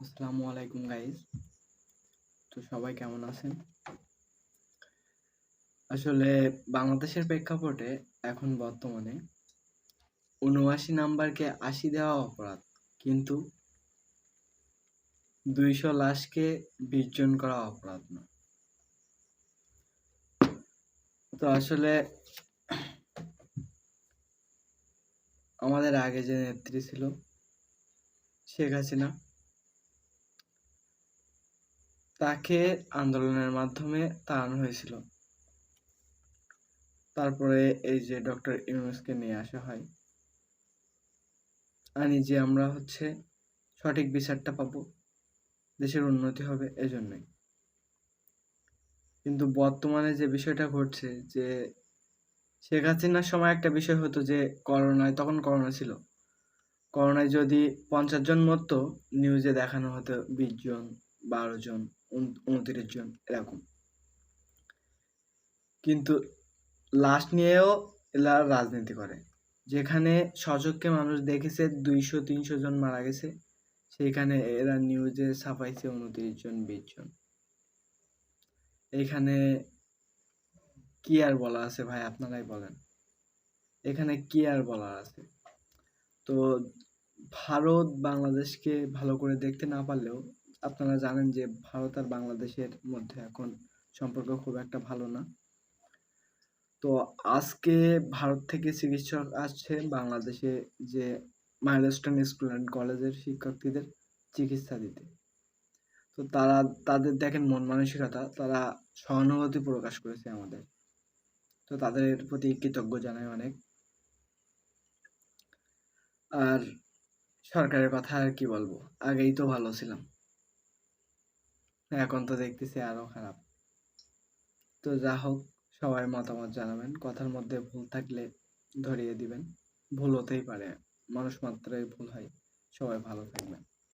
আসসালামু আলাইকুম গাইস। তো সবাই কেমন আছেন? আসলে বাংলাদেশের প্রেক্ষাপটে এখন বর্তমানে ৭৯ নাম্বারকে ৮০ দেওয়া অপরাধ, কিন্তু ২০০ লাশকে বিসর্জন করা অপরাধ না। তো আসলে আমাদের আগে যে নেত্রী ছিল শেখ হাসিনা, তাকে আন্দোলনের মাধ্যমে তাড়ানো হয়েছিল। তারপরে এই যে ডক্টর ইউনূসকে নিয়ে আসা হয়, আনি যে আমরা সঠিক বিচারটা পাবো, দেশের উন্নতি হবে এজন্যই। কিন্তু বর্তমানে যে বিষয়টা ঘটছে, যে শেখ হাসিনার সময় একটা বিষয় হতো যে তখন করোনা ছিল, করোনায় যদি 50 জন মরতো, নিউজে দেখানো হতো 20 জন, 12 জন, 29 জন এরকম। কিন্তু লাশ নিয়েও এরা রাজনীতি করে। যেখানে সচক্ষে মানুষ দেখেছে 200-300 জন মারা গেছে, সেখানে এরা নিউজে ছাপাইছে 29 জন, 20 জন। এখানে কি আর বলা আছে ভাই, আপনারাই বলেন, এখানে কি আর বলার আছে? তো ভারত বাংলাদেশকে ভালো করে দেখতে না পারলেও আপনারা জানেন যে ভারত আর বাংলাদেশের মধ্যে এখন সম্পর্ক খুব একটা ভালো না। তো আজকে ভারত থেকে চিকিৎসক আসছে বাংলাদেশে, যে মাইলস্টোন স্কুল অ্যান্ড কলেজের শিক্ষার্থীদের চিকিৎসা দিতে। তো তাদের দেখেন মন মানসিকতা, তারা সহানুভূতি প্রকাশ করেছে আমাদের। তো তাদের প্রতি কৃতজ্ঞ জানাই অনেক। আর সরকারের কথা আর কি বলবো, আগেই তো ভালো ছিলাম, এখন তো দেখতেছি আরো খারাপ। তো যা হোক, সবাই মতামত জানাবেন, কথার মধ্যে ভুল থাকলে ধরিয়ে দিবেন। ভুল হতেই পারে, মানুষ মাত্রই ভুল হয়। সবাই ভালো থাকবেন।